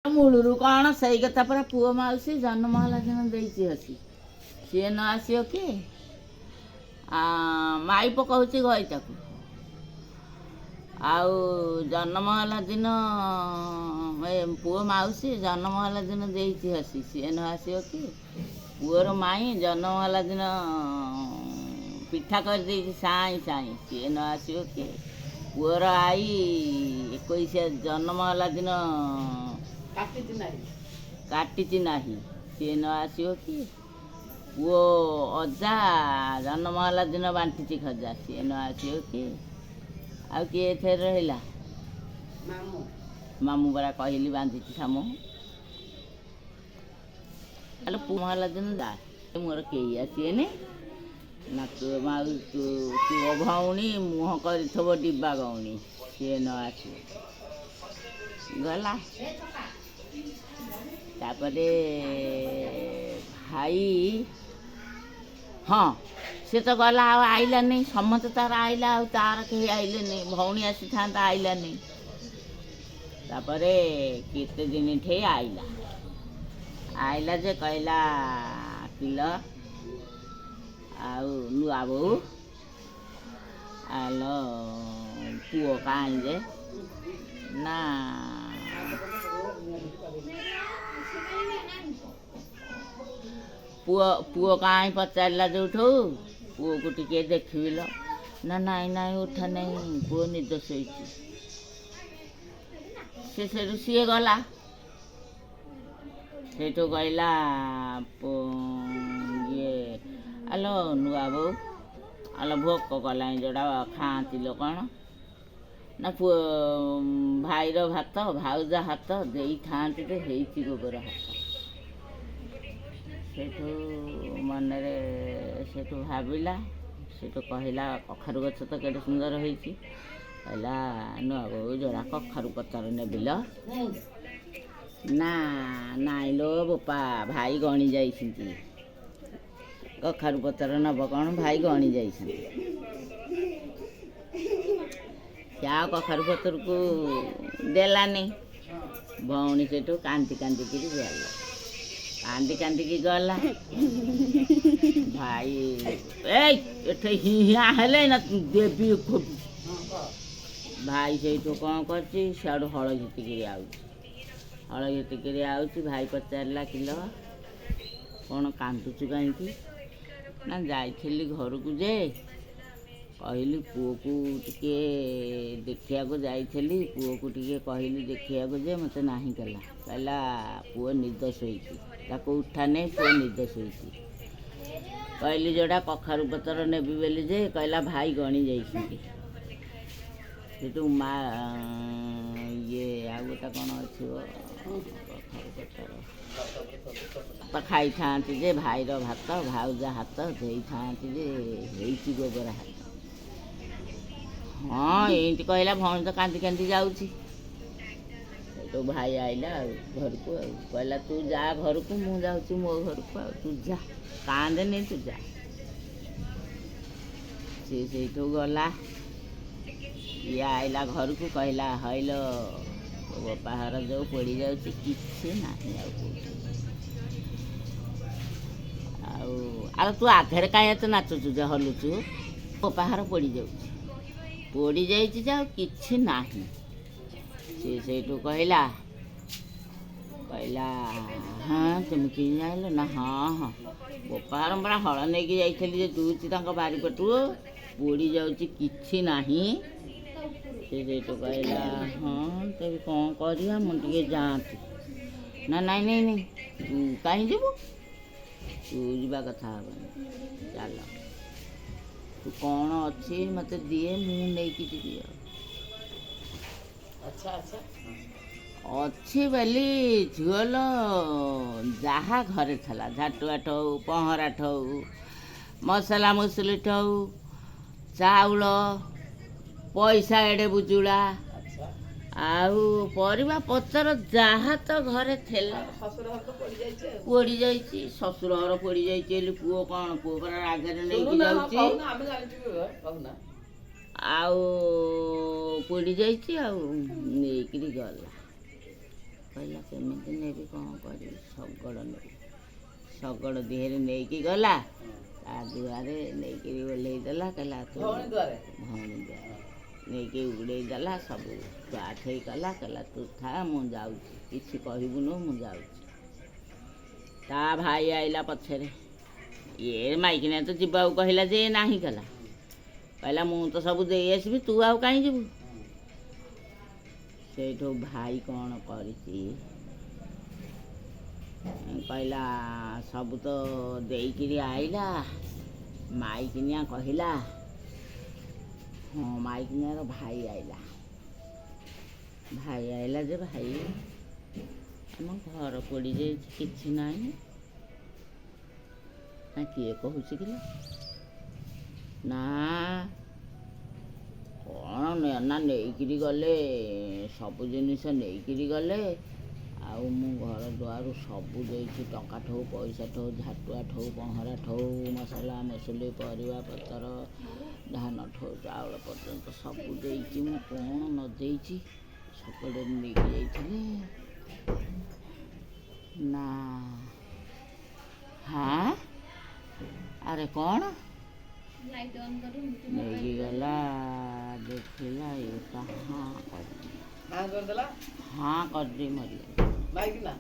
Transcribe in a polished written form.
ମୂଳରୁ କ'ଣ ସେଇ କଥା ପରା ପୁଅ ମାଉସୀ ଜନ୍ମ ହେଲା ଦିନ ଦେଇଛି ହସି ସିଏ ନ ଆସିବ କିଏ ମାଇ ପକାଉଛି ଘଇଟାକୁ ଆଉ ଜନ୍ମ ହେଲା ଦିନ ପୁଅ ମାଉସୀ ଜନ୍ମ ହେଲା ଦିନ ଦେଇଛି ହସି ସିଏ ନ ଆସିବ କିଏ ପୁଅର ମାଇଁ ଜନ୍ମ ହେଲା ଦିନ ପିଠା କରିଦେଇଛି ସାଇଁ ସାଇଁ ସିଏ ନ ଆସିବ କିଏ ପୁଅର ଆଈ 21 ଜନ୍ମ ହେଲା ଦିନ କାଟିଛି ନାହିଁ ସିଏ ନ ଆସିବ କିଏ ପୁଅ ଅଜା ଜନ୍ମ ହେଲା ଦିନ ବାଣ୍ଟିଛି ଖଜା ସିଏ ନ ଆସିବ କିଏ ଆଉ କିଏ ଏଥିରେ ରହିଲା ମାମୁଁ ପରା କହିଲି ବାନ୍ଧିଛି ସାମୁ ଆଲୋ ପୁଅ ହେଲା ଦିନ ଯା ମୋର କେହି ଆସିବେନି ନା ତୋ ଭଉଣୀ ମୁହଁ କରିଥିବ ଡିବା ଗଉଣୀ ସିଏ ନ ଆସିବ ଗଲା ତାପରେ ଭାଇ ହଁ ସେ ତ ଗଲା ଆଉ ଆଇଲାନି ସମସ୍ତେ ତାର ଆଇଲା ଆଉ ତାର କେହି ଆଇଲେନି ଭଉଣୀ ଆସିଥାନ୍ତା ଆଇଲାନି ତାପରେ କେତେ ଦିନ ଠେଇ ଆଇଲା ଯେ କହିଲା କିଲ ଆଉ ନୂଆ ବୋଉ ଆଲୋ ପୁଅ କାହିଁ ଯେ ନା ପୁଅ କାହିଁ ପଚାରିଲା ଯୋଉଠୁ ପୁଅକୁ ଟିକେ ଦେଖିବିଲ ନା ନାଇଁ ନାଇଁ ଉଠା ନାଇଁ ପୁଅ ନିଦ ଶୋଇଛି ସେ ସେଠୁ ସିଏ ଗଲା ସେଇଠୁ କହିଲା ଇଏ ଆଲୋ ନୂଆ ବୋଉ ଆଲୋ ଭୋକ କଲାଣି ଯୋଉଟା ଖାଆନ୍ତି ଲୋ କ'ଣ ନା ପୁଅ ଭାଇର ଭାତ ଭାଉଜ ହାତ ଦେଇଥାନ୍ତି ଯେ ହେଇଛି ଗୋବର ହାତ ସେଇଠୁ ମନରେ ସେଇଠୁ ଭାବିଲା ସେଇଠୁ କହିଲା କଖାରୁ ଗଛ ତ କେତେ ସୁନ୍ଦର ହେଇଛି କହିଲା ନୂଆ ବୋଉ ଯୋଡ଼ା କଖାରୁ ପତର ନେବିଲ ନା ନାଇଁ ଲୋ ବୋପା ଭାଇ ଗଣି ଯାଇଛନ୍ତି କଖାରୁ ପତର ନେବ କ'ଣ ଭାଇ ଗଣି ଯାଇଛନ୍ତି ସେ ଆଉ କଖାରୁ ପତରକୁ ଦେଲାନି ଭଉଣୀ ସେଠୁ କାନ୍ଦି କାନ୍ଦିକିରି ଗଲା କାନ୍ଦିକି ଗଲା ଭାଇ ଏଠି ହିଆ ହେଲେ ନା ଦେବି ଭାଇ ସେଇଠୁ କ'ଣ କରିଛି ସିଆଡ଼ୁ ହଳ ଘିତିକିରି ଆଉଛି ଭାଇ ପଚାରିଲା କିଲୋ କ'ଣ କାନ୍ଦୁଛୁ କାହିଁକି ନା ଯାଇଥିଲି ଘରକୁ ଯେ କହିଲି ପୁଅକୁ ଟିକେ ଦେଖିବାକୁ ଯାଇଥିଲି ପୁଅକୁ ଟିକେ କହିଲି ଦେଖିବାକୁ ଯେ ମୋତେ ନାହିଁ କହିଲା ପୁଅ ନିଦ ଶୋଇଛି ତାକୁ ଉଠା ନେଇ ପୁଅ ନିଦ ଶୋଇଛି କହିଲି ଯୋଉଟା କଖାରୁ ପତର ନେବି ବୋଲି ଯେ କହିଲା ଭାଇ ଗଣି ଯାଇଛନ୍ତି ସେଠୁ ମା ଇଏ ଆଉ ଗୋଟେ କ'ଣ ଅଛି କଖାରୁ ପତର ଖାଇଥାନ୍ତି ଯେ ଭାଇର ଭାତ ଭାଉଜ ହାତ ଦେଇଥାନ୍ତି ଯେ ହେଇଛି ଗୋବର ହାତ ହଁ ଏମିତି କହିଲା ଭଉଣୀ ତ କାନ୍ଦି କାନ୍ଦି ଯାଉଛି ତୋ ଭାଇ ଆଇଲା ଆଉ ଘରକୁ ଆଉ କହିଲା ତୁ ଯା ଘରକୁ ମୁଁ ଯାଉଛି ମୋ ଘରକୁ ଆଉ ତୁ ଯା କାନ୍ଦେନି ତୁ ଯା ସେ ସେଇଠୁ ଗଲା ଇଏ ଆଇଲା ଘରକୁ କହିଲା ହଇଲ ବାପାଘର ଯେଉଁ ପୋଡ଼ି ଯାଉଛି କିଛି ନାହିଁ ଆଉ କେଉଁଠି ଆଉ ତୁ ଆଗରେ କାହିଁ ଏତେ ନାଚୁଛୁ ଯେ ହଲୁଛୁ ବାପାଘର ପୋଡ଼ି ଯାଇଛି ଯେ ଆଉ କିଛି ନାହିଁ ସେ ସେଇଠୁ କହିଲା ହଁ ତୁମେ କିଣି ଜାଣିଲ ନା ହଁ ବାପାଘର ପରା ହଳ ନେଇକି ଯାଇଥିଲି ଯେ ଦୁଇଛି ତାଙ୍କ ବାରିପଟୁ ପୋଡ଼ି ଯାଉଛି କିଛି ନାହିଁ ସେ ସେଇଠୁ କହିଲା ହଁ ତେବେ କ'ଣ କରିବା ମୁଁ ଟିକେ ଯାଆନ୍ତି ନା ନାଇଁ ତୁ କାହିଁ ଯିବୁ ତୁ ଯିବା କଥା ହେବନି ଚାଲ ତୁ କ'ଣ ଅଛି ମୋତେ ଦିଏ ମୁଁ ନେଇକି ଯିବି ଆଉ ଅଛି ବୋଲି ଝିଅଲ ଯାହା ଘରେ ଥିଲା ଝାଟୁଆଠ ହଉ ପହଁରାଠ ହଉ ମସଲା ମସଲିଠ ହଉ ଚାଉଳ ପଇସା ଏଡ଼େ ବୁଜୁଳା ଆଉ ପରିବା ପତ୍ର ଯାହା ତ ଘରେ ଥିଲା ପୋଡ଼ି ଯାଇଛି ଶ୍ୱଶୁର ଘର ପୋଡ଼ି ଯାଇଛି ବୋଲି ପୁଅ କ'ଣ ପୁଅ ପରା ରାଗରେ ନେଇକି ଯାଉଛି ଆଉ ପୋଡ଼ି ଯାଇଛି ଆଉ ନେଇକିରି ଗଲା କହିଲା କେମିତି ନେବି କ'ଣ କରିବି ଶଗଡ଼ ନେବି ଶଗଡ଼ ଦେହରେ ନେଇକି ଗଲା ତା ଦୁଆରେ ନେଇକିରି ଓହ୍ଲେଇ ଦେଲା କହିଲା ତୁ ଭଉଣୀ ଦୁଆରେ ନେଇକି ଉଡ଼େଇ ଦେଲା ସବୁ ଆଠେଇ କଲା କହିଲା ତୁ ଥା ମୁଁ ଯାଉଛି କିଛି କହିବୁନୁ ମୁଁ ଯାଉଛି। ତା ଭାଇ ଆଇଲା ପଛରେ ଇଏ ମାଇକିନା ତ ଯିବାକୁ କହିଲା ଯେ ନାହିଁ କଲା କହିଲା ମୁଁ ତ ସବୁ ଦେଇ ଆସିବି ତୁ ଆଉ କାହିଁ ଯିବୁ। ସେଇଠୁ ଭାଇ କ'ଣ କରିଛି କହିଲା ସବୁ ତ ଦେଇକିରି ଆଇଲା ମାଇକିନିଆ କହିଲା ହଁ ମାଇକିନିଆର ଭାଇ ଆଇଲା ଯେ ଭାଇ ଆମ ଘର ପୋଡ଼ିଯାଇଛି କିଛି ନାହିଁ ନା କିଏ କହୁଛି କି ନା କ'ଣ ନା ନେଇକିରି ଗଲେ ସବୁ ଜିନିଷ ନେଇକିରି ଗଲେ ଆଉ ମୁଁ ଘର ଦୁଆରୁ ସବୁ ଦେଇଛି ଟଙ୍କା ଠୁ ପଇସା ଠୁ ଝାଟୁଆ ଠୁ ପହଁରା ଠୁ ମସଲା ମସଲି ପରିବା ପତ୍ର ଧାନ ଠୁ ଚାଉଳ ପର୍ଯ୍ୟନ୍ତ ସବୁ ଦେଇଛି ମୁଁ କ'ଣ ନ ଦେଇଛି ଶଗଡ଼ରେ ନେଇକି ଯାଇଥିଲି ନା ହଁ ଆରେ କ'ଣ ନେଇକି ଗଲା ଦେଖିଲା ଏଇଟା ହଁ କରିଦେଇ ମରିଗଲା।